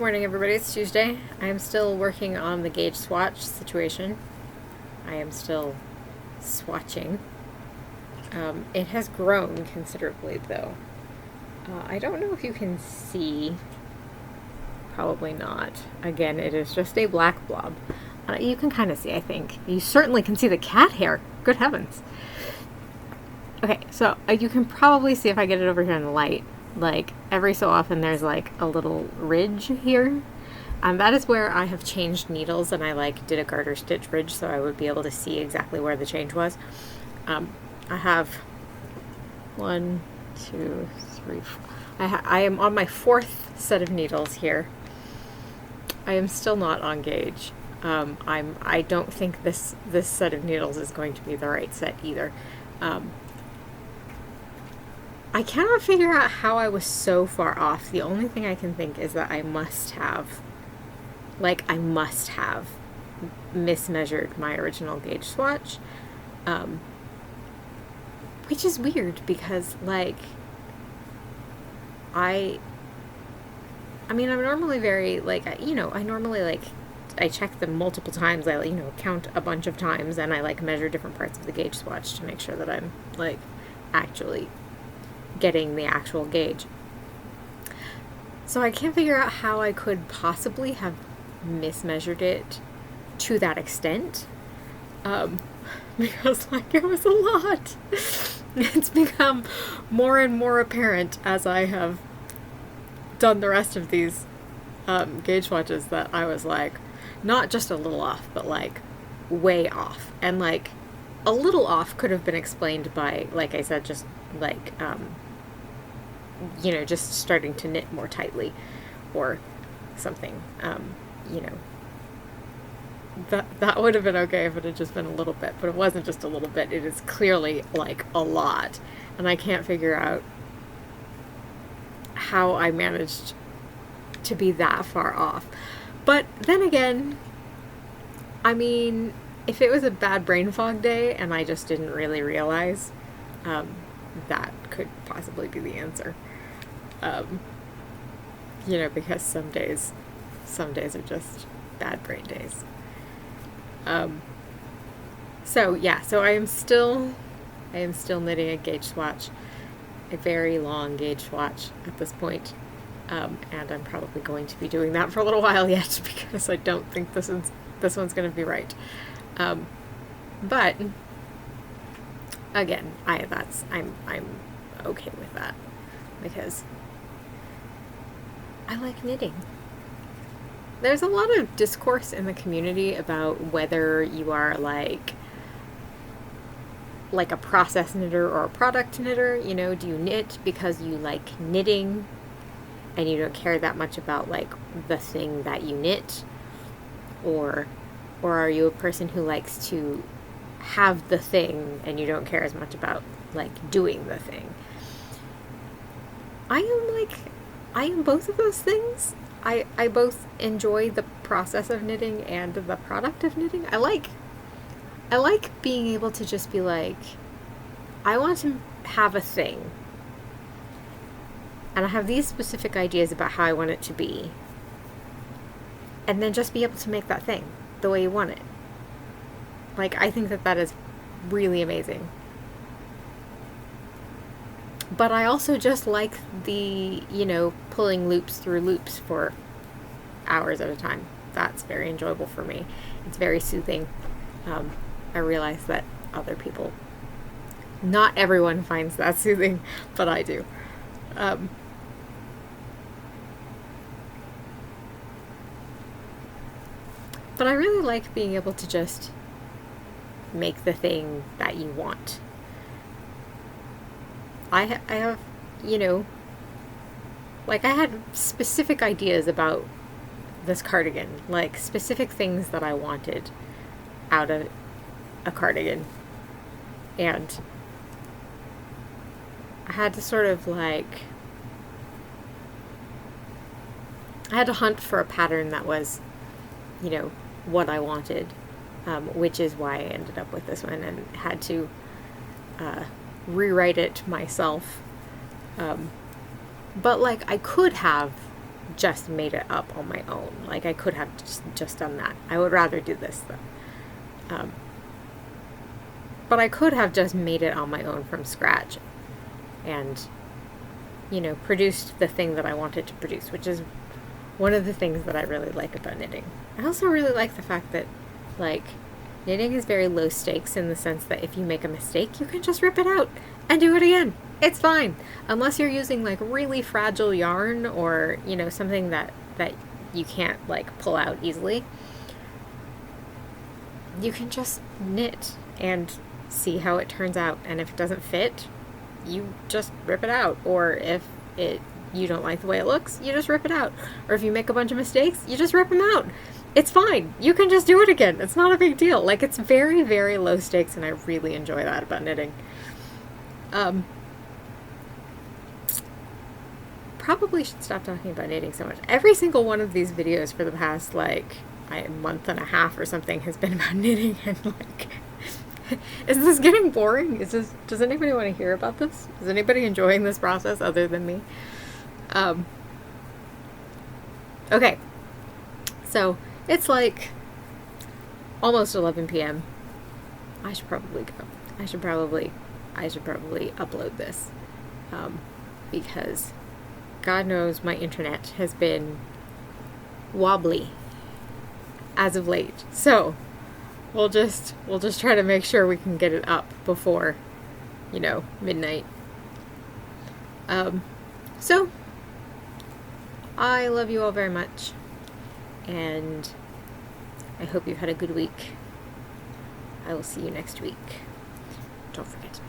morning, everybody. It's Tuesday. I am still working on the gauge swatch situation. I am still swatching. It has grown considerably, though. I don't know if you can see. Probably not. Again, it is just a black blob. You can kind of see, I think. You certainly can see the cat hair. Good heavens. Okay, so you can probably see if I get it over here in the light. Like, every so often there's like a little ridge here. That is where I have changed needles, and I did a garter stitch ridge so I would be able to see exactly where the change was. I have 1, 2, 3, 4. I am on my 4th set of needles here. I am still not on gauge. I don't think this set of needles is going to be the right set either. I cannot figure out how I was so far off. The only thing I can think is that I must have mismeasured my original gauge swatch, which is weird because I'm normally very I check them multiple times. I count a bunch of times, and I measure different parts of the gauge swatch to make sure that I'm actually getting the actual gauge. So I can't figure out how I could possibly have mismeasured it to that extent, because it was a lot. It's become more and more apparent as I have done the rest of these gauge swatches that I was not just a little off, but way off. And a little off could have been explained by, like I said, just just starting to knit more tightly or something. That would have been okay if it had just been a little bit, but it wasn't just a little bit. It is clearly a lot, and I can't figure out how I managed to be that far off. But then again, if it was a bad brain fog day and I just didn't really realize, that could possibly be the answer. Because some days are just bad brain days. So I am still knitting a gauge swatch, a very long gauge swatch at this point. And I'm probably going to be doing that for a little while yet because I don't think this one's going to be right. But again, I'm okay with that because I like knitting. There's a lot of discourse in the community about whether you are like a process knitter or a product knitter. Do you knit because you like knitting and you don't care that much about the thing that you knit, or are you a person who likes to have the thing and you don't care as much about doing the thing? I am both of those things. I both enjoy the process of knitting and the product of knitting. I like being able to just be I want to have a thing, and I have these specific ideas about how I want it to be, and then just be able to make that thing the way you want it. I think that is really amazing. But I also just like the, pulling loops through loops for hours at a time. That's very enjoyable for me. It's very soothing. I realize that other people, not everyone finds that soothing, but I do. But I really like being able to just make the thing that you want. I have, I had specific ideas about this cardigan, specific things that I wanted out of a cardigan. And I had to sort of I had to hunt for a pattern that was, what I wanted, which is why I ended up with this one and had to rewrite it myself. But I could have just made it up on my own. Like, I could have just done that. I would rather do this though. But I could have just made it on my own from scratch and, you know, produced the thing that I wanted to produce, which is one of the things that I really like about knitting. I also really like the fact that, like, knitting is very low stakes in the sense that if you make a mistake, you can just rip it out and do it again. It's fine. Unless you're using, like, really fragile yarn or, you know, something that you can't, like, pull out easily. You can just knit and see how it turns out. And if it doesn't fit, you just rip it out. Or if you don't like the way it looks, you just rip it out. Or if you make a bunch of mistakes, you just rip them out. It's fine. You can just do it again. It's not a big deal. Like, it's very, very low stakes, and I really enjoy that about knitting. Probably should stop talking about knitting so much. Every single one of these videos for the past, like, a month and a half or something has been about knitting, and, like, is this getting boring? Does anybody want to hear about this? Is anybody enjoying this process other than me? Okay. So, it's like almost 11 p.m. I should probably go. I should probably upload this. Because God knows my internet has been wobbly as of late. So, we'll just try to make sure we can get it up before, you know, midnight. So I love you all very much, and I hope you've had a good week. I will see you next week. Don't forget to